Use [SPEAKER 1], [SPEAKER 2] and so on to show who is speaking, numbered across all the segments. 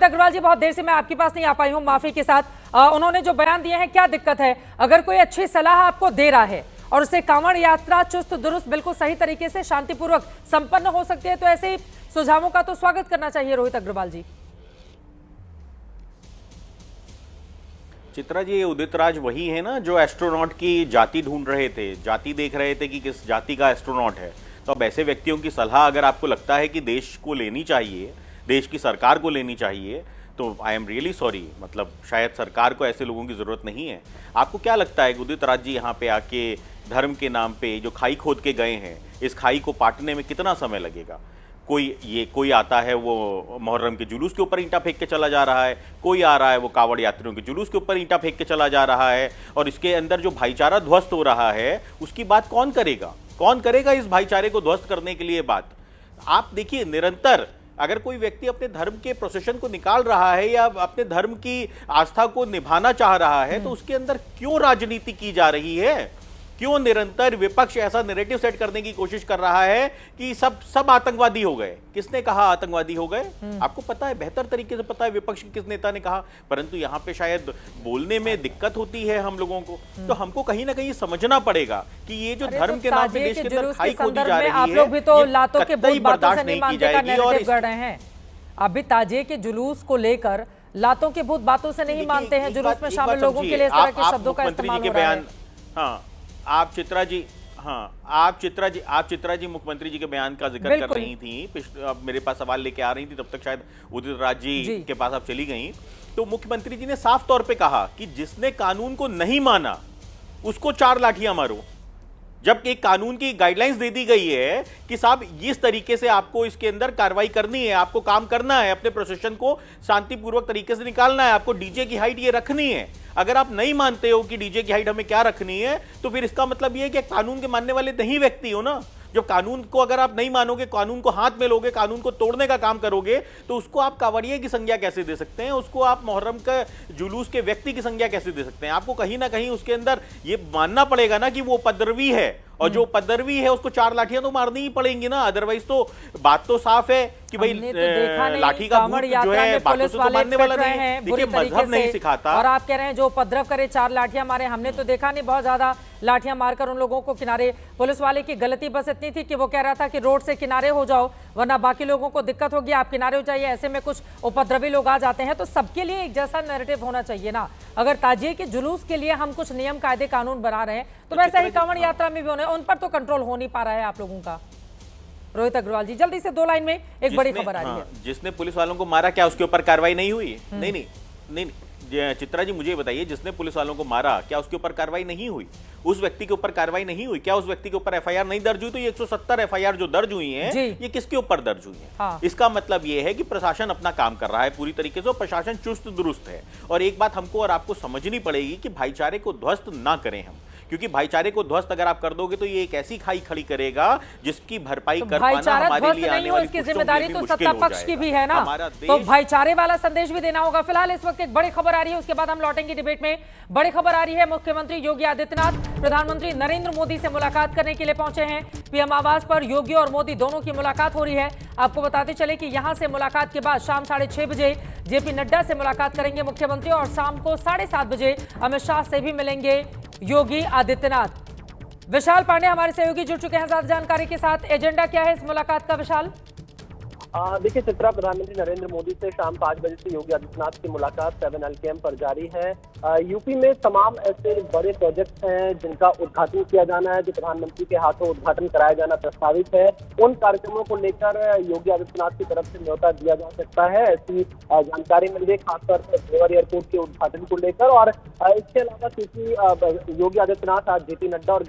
[SPEAKER 1] रोहित अग्रवाल जी, बहुत देर से मैं आपके पास नहीं आ पाई हूं, माफी के साथ। उन्होंने जो बयान दिए हैं, क्या दिक्कत है? अगर कोई अच्छी सलाह आपको दे रहा है और उससे कांवड़ यात्रा चुस्त दुरुस्त बिल्कुल सही तरीके से शांतिपूर्वक संपन्न हो सकती है, तो ऐसे सुझावों का तो स्वागत करना चाहिए रोहित अग्रवाल जी।
[SPEAKER 2] चित्रा जी, ये उदित राज वही है ना जो एस्ट्रोनॉट की जाति ढूंढ रहे थे, जाति देख रहे थे कि किस जाति का एस्ट्रोनॉट है। तो अब ऐसे व्यक्तियों की सलाह अगर आपको लगता है कि देश को लेनी चाहिए, देश की सरकार को लेनी चाहिए, तो आई एम रियली सॉरी, मतलब शायद सरकार को ऐसे लोगों की जरूरत नहीं है। आपको क्या लगता है कि उदित राज जी यहाँ पे आके धर्म के नाम पे जो खाई खोद के गए हैं, इस खाई को पाटने में कितना समय लगेगा? कोई आता है वो मुहर्रम के जुलूस के ऊपर ईंटा फेंक के चला जा रहा है, कोई आ रहा है वो कावड़ यात्रियों के जुलूस के ऊपर ईंटा फेंक के चला जा रहा है, और इसके अंदर जो भाईचारा ध्वस्त हो रहा है उसकी बात कौन करेगा? कौन करेगा इस भाईचारे को ध्वस्त करने के लिए बात? आप देखिए, निरंतर अगर कोई व्यक्ति अपने धर्म के प्रोसेशन को निकाल रहा है या अपने धर्म की आस्था को निभाना चाह रहा है, तो उसके अंदर क्यों राजनीति की जा रही है? क्यों निरंतर विपक्ष ऐसा नैरेटिव सेट करने की कोशिश कर रहा है कि सब आतंकवादी हो गए? किसने कहा आतंकवादी हो गए? आपको पता है, बेहतर तरीके से पता है विपक्ष के किस नेता ने कहा, परंतु यहाँ पे शायद बोलने में दिक्कत होती है हम लोगों को। तो हमको कहीं ना कहीं समझना पड़ेगा कि ये जो धर्म के नाम पे देश के अंदर खाई खोदी जा रही है,
[SPEAKER 1] आप लोग भी तो लातों के
[SPEAKER 2] कतई
[SPEAKER 1] बातों से
[SPEAKER 2] बर्दाश्त
[SPEAKER 1] नहीं
[SPEAKER 2] नहीं की
[SPEAKER 1] मानते का
[SPEAKER 2] जाएगी। और
[SPEAKER 1] नैरेटिव गढ़ रहे हैं। आप भी ताजिए के जुलूस को लेकर लातों के भूत बातों से नहीं मानते हैं। जुलूस में शामिल लोगों के लिए इस तरह के शब्दों का इस्तेमाल हो रहा है।
[SPEAKER 2] हाँ, आप चित्रा जी मुख्यमंत्री जी के बयान का जिक्र कर रही थी, अब मेरे पास सवाल लेके आ रही थी, तब तक शायद उदित राज जी के पास आप चली गई। तो मुख्यमंत्री जी ने साफ तौर पे कहा कि जिसने कानून को नहीं माना उसको 4 लाठियां मारो। जब एक कानून की गाइडलाइंस दे दी गई है कि साहब इस तरीके से आपको इसके अंदर कार्रवाई करनी है, आपको काम करना है, अपने प्रोसेशन को शांतिपूर्वक तरीके से निकालना है, आपको डीजे की हाइट ये रखनी है। अगर आप नहीं मानते हो कि डीजे की हाइट हमें क्या रखनी है, तो फिर इसका मतलब ये है कि कानून के मानने वाले नहीं व्यक्ति हो ना। जब कानून को अगर आप नहीं मानोगे, कानून को हाथ में लोगे, कानून को तोड़ने का काम करोगे, तो उसको आप कांवड़िये की संज्ञा कैसे दे सकते हैं? उसको आप मुहर्रम का जुलूस के व्यक्ति की संज्ञा कैसे दे सकते हैं? आपको कहीं ना कहीं उसके अंदर ये मानना पड़ेगा ना कि वो उपद्रवी है, और जो उपद्रवी है उसको 4 लाठियां तो मारनी ही पड़ेंगी ना। अदरवाइज तो बात तो साफ है कि भाई लाठी का भूत जो है बातों से तो मारने वाला नहीं है। देखिए, मजहब नहीं सिखाता।
[SPEAKER 1] और आप कह रहे हैं जो उपद्रव करे 4 लाठियां मारे, हमने तो देखा नहीं बहुत ज्यादा लाठियां मारकर उन लोगों को किनारे। पुलिस वाले की गलती बस इतनी थी कि वो कह रहा था कि रोड से किनारे हो जाओ वरना बाकी लोगों को दिक्कत होगी, आप किनारे हो जाइए। ऐसे में कुछ उपद्रवी लोग आ जाते हैं, तो सबके लिए एक जैसा नैरेटिव होना चाहिए ना। अगर ताजिए के जुलूस के लिए हम कुछ नियम कायदे कानून बना रहे हैं, तो वैसा ही कांवड़ यात्रा में भी होने, उन पर तो कंट्रोल हो नहीं पा रहा है आप लोगों का। रोहित अग्रवाल जी, जल्दी से 2 लाइन में एक बड़ी खबर आ रही है।
[SPEAKER 2] जिसने पुलिस वालों को मारा, क्या उसके ऊपर कार्रवाई नहीं हुई? नहीं। चित्रा जी, मुझे बताइए, जिसने पुलिस वालों को मारा, क्या उसके ऊपर कार्रवाई नहीं हुई? उस व्यक्ति के ऊपर कार्रवाई नहीं हुई? क्या उस व्यक्ति के ऊपर एफआईआर नहीं दर्ज हुई? तो ये 170 एफआईआर जो दर्ज हुई हैं, ये किसके ऊपर दर्ज हुई हैं? हाँ। इसका मतलब ये है कि प्रशासन अपना काम कर रहा है पूरी तरीके से, प्रशासन चुस्त दुरुस्त है। और एक बात हमको और आपको समझनी पड़ेगी कि भाईचारे को ध्वस्त ना करें हम, क्योंकि भाईचारे को ध्वस्त अगर आप कर दोगे तो ये एक ऐसी खाई खड़ी करेगा जिसकी भरपाई कर पाना हमारे लिए आने वाली
[SPEAKER 1] इसकी जिम्मेदारी तो सत्ता पक्ष की भी है ना। तो भाईचारे वाला संदेश भी देना होगा। फिलहाल इस वक्त एक बड़ी खबर आ रही है, उसके बाद हम लौटेंगे डिबेट में। बड़ी खबर आ रही है, मुख्यमंत्री योगी आदित्यनाथ प्रधानमंत्री नरेंद्र मोदी से मुलाकात करने के लिए पहुंचे हैं। पीएम आवास पर योगी और मोदी दोनों की मुलाकात हो रही है। आपको बताते चले कि यहां से मुलाकात के बाद शाम 6:30 बजे जेपी नड्डा से मुलाकात करेंगे मुख्यमंत्री, और शाम को 7:30 बजे अमित शाह से भी मिलेंगे योगी आदित्यनाथ। विशाल पांडे हमारे सहयोगी जुड़ चुके हैं ज्यादा जानकारी के साथ। एजेंडा क्या है इस मुलाकात का, विशाल?
[SPEAKER 3] देखिए चित्रा, प्रधानमंत्री नरेंद्र मोदी से शाम 5 बजे से योगी आदित्यनाथ की मुलाकात 7 LKM पर जारी है। यूपी में तमाम ऐसे बड़े प्रोजेक्ट हैं जिनका उद्घाटन किया जाना है, जो प्रधानमंत्री के हाथों उद्घाटन कराया जाना प्रस्तावित है। उन कार्यक्रमों को लेकर योगी आदित्यनाथ की तरफ से न्योता दिया जा सकता है, ऐसी जानकारी मिल रही है, खासतौर पर जेवर एयरपोर्ट के उद्घाटन को लेकर। और इसके अलावा क्योंकि योगी आदित्यनाथ आज जेपी नड्डा और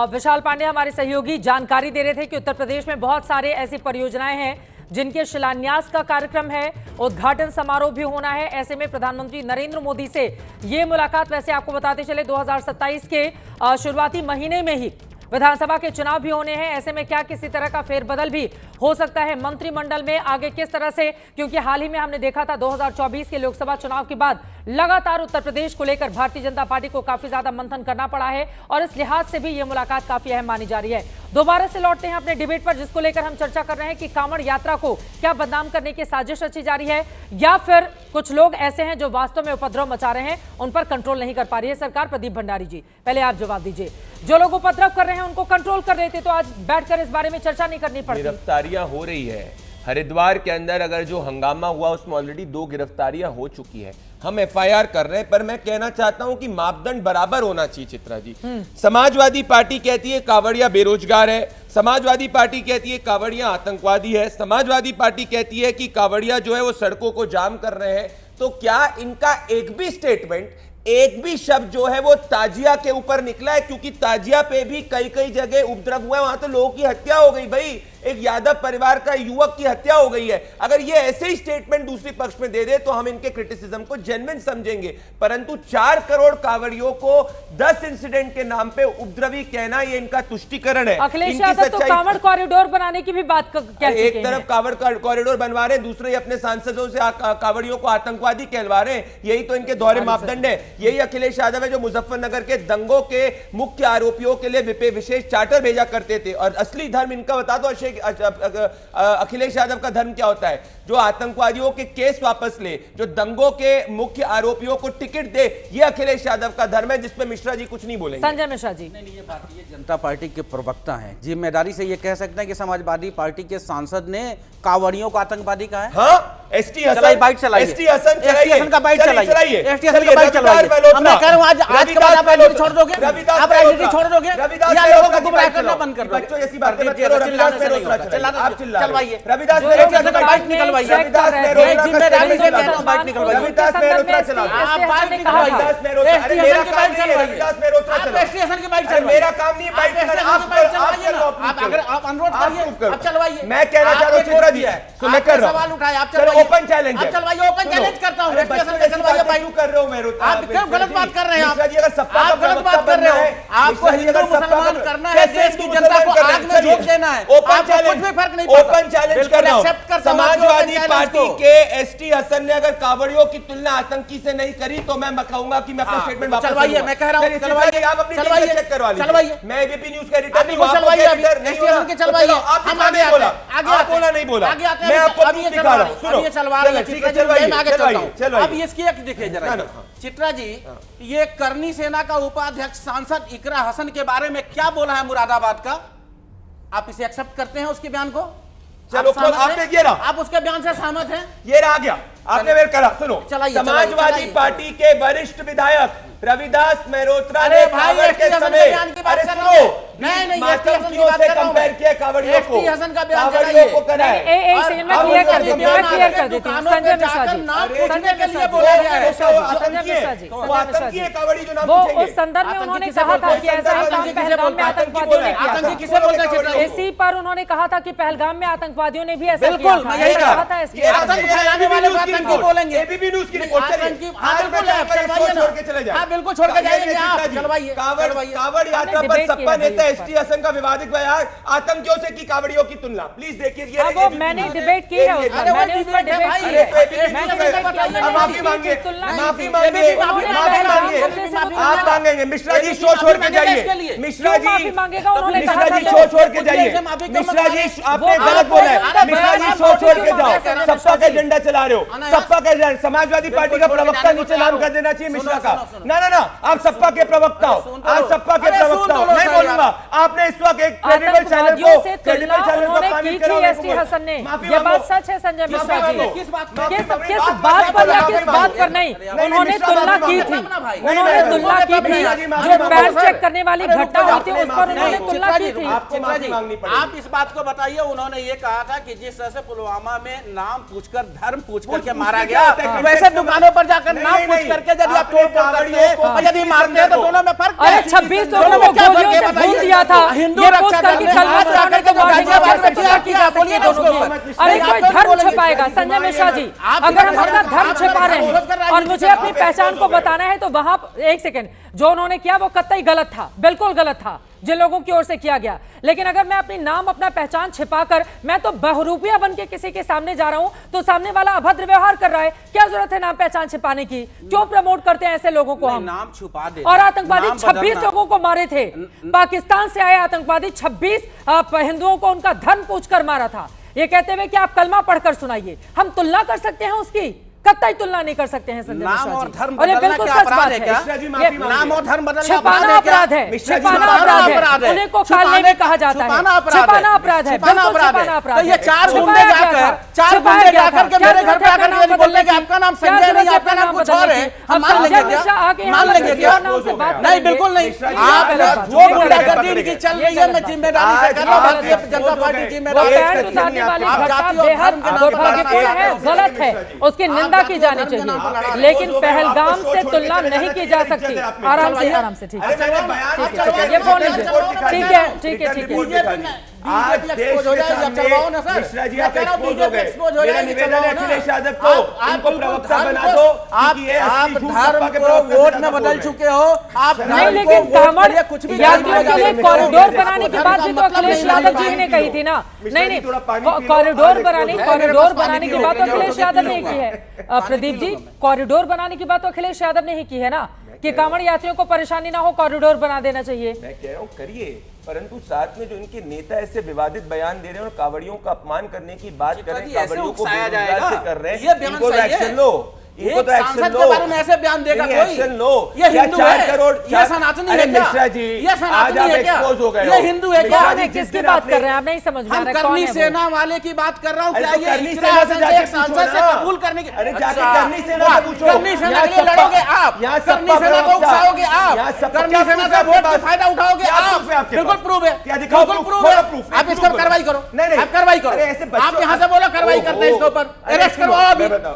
[SPEAKER 1] विशाल पांडे हमारे सहयोगी जानकारी दे रहे थे कि उत्तर प्रदेश में बहुत सारे ऐसी परियोजनाएं हैं जिनके शिलान्यास का कार्यक्रम है, उद्घाटन समारोह भी होना है। ऐसे में प्रधानमंत्री नरेंद्र मोदी से ये मुलाकात, वैसे आपको बताते चले 2027 के शुरुआती महीने में ही विधानसभा के चुनाव भी होने हैं, ऐसे में क्या किसी तरह का फेरबदल भी हो सकता है मंत्रिमंडल में आगे किस तरह से, क्योंकि हाल ही में हमने देखा था 2024 के लोकसभा चुनाव के बाद लगातार उत्तर प्रदेश को लेकर भारतीय जनता पार्टी को काफी ज्यादा मंथन करना पड़ा है और इस लिहाज से भी यह मुलाकात काफी अहम मानी जा रही है। दोबारा से लौटते हैं अपने डिबेट पर, जिसको लेकर हम चर्चा कर रहे हैं कि कांवड़ यात्रा को क्या बदनाम करने की साजिश रची जा रही है या फिर कुछ लोग ऐसे हैं जो वास्तव में उपद्रव मचा रहे हैं, उन पर कंट्रोल नहीं कर पा रही है सरकार। प्रदीप भंडारी जी, पहले आप जवाब दीजिए। जो लोग उपद्रव कर रहे हैं उनको कंट्रोल कर रहे थे तो आज बैठकर इस बारे में चर्चा नहीं करनी पड़ती।
[SPEAKER 4] गिरफ्तारियां हो रही है हरिद्वार के अंदर, अगर जो हंगामा हुआ उसमें ऑलरेडी 2 गिरफ्तारियां हो चुकी है। हम एफआईआर कर रहे हैं, पर मैं कहना चाहता हूं कि मापदंड बराबर होना चाहिए। चित्रा जी, समाजवादी पार्टी कहती है कांवड़िया बेरोजगार है, समाजवादी पार्टी कहती है कांवड़िया आतंकवादी है, समाजवादी पार्टी कहती है कि कांवड़िया जो है वो सड़कों को जाम कर रहे हैं। तो क्या इनका एक भी स्टेटमेंट, एक भी शब्द जो है वो ताजिया के ऊपर निकला है? क्योंकि ताजिया पे भी कई कई जगह उपद्रव हुआ है, वहां तो लोगों की हत्या हो गई। भाई, एक यादव परिवार का युवक की हत्या हो गई है। अगर ये ऐसे ही स्टेटमेंट दूसरी पक्ष में दे दे तो हम इनके क्रिटिसिज्म को जेन्युइन समझेंगे, परंतु 4 करोड़ कांवड़ियों को 10 इंसिडेंट के नाम पे उपद्रवी कहना, ये इनका तुष्टीकरण है।
[SPEAKER 1] अखिलेश यादव तो कांवड़ कॉरिडोर बनाने की भी बात कह चुके हैं।
[SPEAKER 4] एक तरफ कांवड़ कॉरिडोर बनवा रहे हैं, दूसरे अपने सांसदों से कांवड़ियों को आतंकवादी कहलवा रहे हैं। यही तो इनके दोहरे मापदंड है। यही अखिलेश यादव है जो मुजफ्फरनगर के दंगों के मुख्य आरोपियों के लिए विशेष चार्टर भेजा करते थे। और असली धर्म इनका बता दो अखिलेश यादव का धर्म क्या होता है? जो आतंकवादियों के केस वापस ले, जो दंगों के मुख्य आरोपियों को टिकट दे, ये अखिलेश यादव का धर्म है, जिसपे मिश्रा जी कुछ नहीं बोलेंगे।
[SPEAKER 1] संजय मिश्रा जी,
[SPEAKER 5] नहीं, ये भारतीय जनता पार्टी के प्रवक्ता हैं, जिम्मेदारी से ये कह सकते हैं कि समाजवादी पार्टी के सांसद ने कांवड़ियों को आतंकवादी कहा है।
[SPEAKER 4] हाँ, एसटी हसन,
[SPEAKER 5] बाइट चलाइए,
[SPEAKER 4] एसटी हसन
[SPEAKER 5] का बाइट चलाइए,
[SPEAKER 4] एसटी हसन का बाइट चलाइए।
[SPEAKER 5] मैं कह रहा हूं आज के बाद आप राजनीति छोड़ दोगे, आप राजनीति छोड़ दोगे या लोगों को गुमराह करना बंद कर दोगे।
[SPEAKER 4] बच्चों जैसी बातें मत करो। रविदास मेहरोत्रा
[SPEAKER 5] आप चलवाइए,
[SPEAKER 4] रविदास
[SPEAKER 5] मेहरोत्रा बाइट निकलवाइए, जिम्मेदारी से कहता हूं बाइट निकलवाइए,
[SPEAKER 4] रविदास मेहरोत्रा चला,
[SPEAKER 5] आप बाइट निकलवाइए,
[SPEAKER 4] रविदास मेहरोत्रा, अरे मेरा काम नहीं है, रविदास मेहरोत्रा चला,
[SPEAKER 5] एसटी हसन की बाइट चलवाइए,
[SPEAKER 4] मेरा काम नहीं है बाइट करना,
[SPEAKER 5] आप अगर आप अनुरोध करिए आप चलवाइए।
[SPEAKER 4] मैं कहना चाह रहा हूं चित्रा जी, तो मैं कर रहा हूं,
[SPEAKER 5] सवाल उठाए आप चलवाइए,
[SPEAKER 4] ओपन चैलेंज है,
[SPEAKER 5] चलवाइए, ओपन चैलेंज करता हूं। एसटी हसन का चलवाइए बाइट
[SPEAKER 4] कर रहे हो मेहरोत्रा,
[SPEAKER 5] आप क्यों गलत बात कर रहे हैं?
[SPEAKER 4] मिश्रा जी अगर सपा
[SPEAKER 5] आप गलत बात कर रहे हो। आपको हिंदू मुसलमान करना है, देश की जनता को आग में झोंक देना है,
[SPEAKER 4] ओपन चैलेंज,
[SPEAKER 5] कुछ भी फर्क नहीं पड़ता।
[SPEAKER 4] ओपन चैलेंज कर रहा हूं। समाजवादी पार्टी के एसटी हसन ने अगर कांवड़ियों की तुलना आतंकी से नहीं करी तो मैं कहूंगा कि मैं अपना स्टेटमेंट वापस
[SPEAKER 5] चलवाइए। मैं कह रहा हूं चलवाइए,
[SPEAKER 4] आप अपनी चलवाइए, चेक करवा लीजिए।
[SPEAKER 5] चलवाइए,
[SPEAKER 4] मैं एबीपी न्यूज का एडिटर नहीं हूं,
[SPEAKER 5] चलवाइए, अभी एसटी हसन के चलवाइए। हम आगे आते हैं,
[SPEAKER 4] आप बोला नहीं बोला,
[SPEAKER 5] आगे आते हैं।
[SPEAKER 4] मैं आपको
[SPEAKER 5] अब ये
[SPEAKER 4] दिखा रहा हूं, सुनो,
[SPEAKER 5] ये चलवा रहे हैं,
[SPEAKER 4] ठीक है, चलवाइए, चलवाइए।
[SPEAKER 5] अब इसकी एक देखिए जरा चित्रा जी, ये करनी सेना का उपाध्यक्ष सांसद इकरा हसन के बारे में क्या बोला है मुरादाबाद का, आप इसे एक्सेप्ट करते हैं उसके बयान को?
[SPEAKER 4] चलो आपने ये रहा,
[SPEAKER 5] आप उसके बयान से सहमत हैं?
[SPEAKER 4] ये रहा गया, आपने वेट करा। सुनो, समाजवादी पार्टी के वरिष्ठ विधायक रविदास मेहरोत्रा ने कांवड़ के समय, अरे सुनो,
[SPEAKER 5] नहीं
[SPEAKER 4] मातंकियों से कंपेयर किया कांवड़ियों को, कांवड़ियों को करा है।
[SPEAKER 1] एक सेकंड में क्लियर कर देती हूं, क्लियर कर देती हूं। संजय मिश्रा जी,
[SPEAKER 5] पूछने के लिए बोला गया है,
[SPEAKER 4] वो आतंकी है कांवड़ी जो नाम
[SPEAKER 1] वो
[SPEAKER 4] पूछेंगे।
[SPEAKER 1] उस संदर्भ में उन्होंने कहा था कि ऐसा ही काम पहलगाम में आतंकवादियों ने किया
[SPEAKER 5] आतंकी किसे बोलते हैं चित्रा?
[SPEAKER 1] था। इसी पर उन्होंने कहा था कि पहलगाम में आतंकवादियों ने भी ऐसा किया
[SPEAKER 5] बिल्कुल,
[SPEAKER 1] था,
[SPEAKER 5] मैं यही
[SPEAKER 1] ऐसा कहा था इसके
[SPEAKER 5] आतंक फैलाने वाले को आतंकी बोलेंगे।
[SPEAKER 4] एबीपी न्यूज की रिपोर्ट चलिए,
[SPEAKER 5] आतंकी, हाँ बिल्कुल है, चलवाइए ना,
[SPEAKER 4] छोड़ के चले जाए,
[SPEAKER 5] हाँ बिल्कुल छोड़ के जाइए आप, चलवाइए।
[SPEAKER 4] कांवड़ यात्रा पर सपा नेता एसटी हसन का विवादित बयान, आतंकियों से की कांवड़ियों की तुलना, प्लीज देखिए। ये
[SPEAKER 1] वो मैंने डिबेट की है उस पर, मैंने उस पर डिबेट की है।
[SPEAKER 4] माफी मांगे, माफी मांगे, माफी मांगे, आप मांगेंगे। मिश्रा जी शो छोड़ के जाइए, मिश्रा जी, मिश्रा जी शो छोड़ के जाइए, मिश्रा जी आपने गलत बोला है, मिश्रा जी शो छोड़ के जाओ, सपा का एजेंडा चला रहे हो, सपा का एजेंडा, समाजवादी पार्टी का प्रवक्ता नीचे नाम कर देना चाहिए मिश्रा का। ना ना ना, आप सपा के प्रवक्ता हो, आप सपा के प्रवक्ता हो, नहीं बोलूंगा। आपने इस वक्त एक क्रेडिबल चैनल को
[SPEAKER 1] की थी एसटी हसन ने, ये बात सच है संजय मिश्रा जी। किस बात पर या किस बात पर नहीं, उन्होंने तुलना की थी, उन्होंने तुलना की थी, जो पैर चेक करने वाली घटना हुई थी उस पर उन्होंने तुलना की थी।
[SPEAKER 5] आप इस बात को बताइए, उन्होंने ये कहा था कि जिस तरह से पुलवामा में नाम पूछकर, धर्म पूछ करके मारा गया, वैसे दुकानों पर जाकर नाम पूछ करके यदि आप तोड़ करते हैं और यदि मारते हैं तो दोनों में फर्क है।
[SPEAKER 1] 26 लोगों को गोलियों से भून दिया था,
[SPEAKER 5] हिंदू
[SPEAKER 1] ये
[SPEAKER 5] रक्षा
[SPEAKER 1] पूछ कर कि कलमा चढ़ाने के बाद बोलिए दोनों को, अरे कोई धर्म छुपाएगा? संजय मिश्रा जी, अगर हम अपना धर्म छुपा रहे हैं और मुझे अपनी पहचान को बताना है तो वहां एक सेकंड, जो उन्होंने किया वो कतई गलत था, बिल्कुल गलत था। जिन लोगों की ओर से किया गया। लेकिन अगर मैं अपनी नाम अपना पहचान छिपाकर मैं तो बहरूपिया बन के किसी के सामने जा रहा हूं तो सामने वाला अभद्र व्यवहार कर रहा है। क्या जरूरत है नाम पहचान छिपाने की? क्यों प्रमोट करते हैं ऐसे लोगों को हम?
[SPEAKER 5] नाम छुपा दे
[SPEAKER 1] और आतंकवादी 26 लोगों को मारे थे। पाकिस्तान से आए आतंकवादी 26 हिंदुओं को उनका धर्म पूछकर मारा था, ये कहते हुए कि आप कलमा पढ़कर सुनाइए। हम तुलना कर सकते हैं उसकी? कतई तुलना नहीं कर सकते हैं संजय
[SPEAKER 5] नाम
[SPEAKER 1] मिश्रा
[SPEAKER 5] और
[SPEAKER 1] जी।
[SPEAKER 5] धर्म
[SPEAKER 1] और ये
[SPEAKER 5] बदलना
[SPEAKER 1] बिल्कुल
[SPEAKER 5] क्या
[SPEAKER 1] सच
[SPEAKER 5] अपराध
[SPEAKER 1] बात
[SPEAKER 5] है
[SPEAKER 1] है।
[SPEAKER 5] क्या?
[SPEAKER 1] ये
[SPEAKER 5] नाम और धर्म बदलना
[SPEAKER 1] छिपाना अपराध है, छिपाना अपराध है, उन्हें को कालने भी कहा जाता है। छिपाना अपराध है, बिल्कुल छिपाना अपराध है।
[SPEAKER 5] तो ये चार गुंडे जाकर के मेरे घर पे आकर ये बोलने कि आपका नाम संजय नहीं, आपका नाम कुछ और है, हम मान लेंगे क्या? मान लेंगे क्या? नहीं, बिल्कुल नहीं। आप जो गुंडागर्दी इनकी चल रही है, मैं जिम्मेदारी से कर रहा हूं, भारतीय जनता पार्टी जिम्मेदारी
[SPEAKER 1] है, गलत है, उसकी निंदा की जानी चाहिए, लेकिन पहलगाम से तुलना नहीं की जा सकती। आराम से ठीक है, ये फोन लीजिए। ठीक है
[SPEAKER 4] आज देश के सामने मिश्रा जी आप एक्सपोज हो गए। मेरा निवेदन है अखिलेश यादव को, इनको प्रवक्ता बना दो।
[SPEAKER 5] आप धर्म को वोट में बदल चुके हो। आप
[SPEAKER 1] नहीं, लेकिन कांवड़ यात्रियों के लिए कॉरिडोर बनाने की बात भी तो अखिलेश यादव जी ने कही थी ना। नहीं, कॉरिडोर बनाने की बात तो अखिलेश यादव ने ही की है। प्रदीप जी, कॉरिडोर बनाने की बात तो अखिलेश यादव ने ही की है ना, कि कांवड़ यात्रियों को परेशानी ना हो, कॉरिडोर बना देना चाहिए।
[SPEAKER 4] मैं कह रहा हूँ करिए, परंतु साथ में जो इनके नेता ऐसे विवादित बयान दे रहे हैं और कांवड़ियों का अपमान करने की बात कर रहे हैं, कांवड़ियों को बेरोजगार से कर रहे हैं, इनको तो एक्शन लो। इनको तो एक्शन लो।
[SPEAKER 5] बारे में ऐसे बयान देगा कोई?
[SPEAKER 4] एक्शन लो।
[SPEAKER 5] ये हिंदू है,
[SPEAKER 4] 4 करोड़
[SPEAKER 5] ये सनातनी है क्या?
[SPEAKER 4] मिश्रा जी,
[SPEAKER 5] ये सनातनी है क्या?
[SPEAKER 4] एक्सपोज हो गए।
[SPEAKER 5] ये हिंदू है क्या?
[SPEAKER 1] कौन है, किसकी बात कर रहे हैं आप? नहीं समझ में आ
[SPEAKER 5] हम
[SPEAKER 1] रहा है कौन
[SPEAKER 5] करनी
[SPEAKER 1] है वो?
[SPEAKER 5] सेना वाले की बात कर रहा हूँ। क्या ये
[SPEAKER 4] करनी
[SPEAKER 5] इकरा
[SPEAKER 4] सेना से
[SPEAKER 5] हसन
[SPEAKER 4] जाके
[SPEAKER 5] एक सांसद से कबूल करने की?
[SPEAKER 4] अरे जाके करनी सेना से पूछो।
[SPEAKER 5] करनी सेना के लिए लड़ोगे आप, करनी सेना को उकसाओगे आप, करनी सेना से वोट का फायदा उठाओगे आप। बिल्कुल प्रूव है, बिल्कुल प्रूव है। आप इस पर कार्रवाई करो, आप कार्रवाई करो। आप यहाँ से बोलो कार्रवाई करते हैं इसके ऊपर, अरेस्ट करवाओ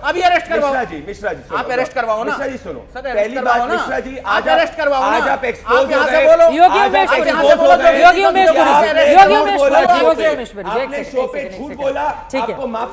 [SPEAKER 5] अभी अरेस्ट करवाओ।
[SPEAKER 4] मिश्रा जी
[SPEAKER 5] आप अरेस्ट करवाओ ना।
[SPEAKER 4] मिश्रा जी सुनो,
[SPEAKER 5] सर,
[SPEAKER 4] पहली बात मिश्रा जी,
[SPEAKER 5] आप अरेस्ट करवाओ ना।
[SPEAKER 4] आज आप एक्सपोज हो
[SPEAKER 5] यहाँ से
[SPEAKER 4] गए।
[SPEAKER 5] बोलो।
[SPEAKER 1] योगी उमेश पुरी, आपने शो पे झूठ बोला,
[SPEAKER 4] आपने माफी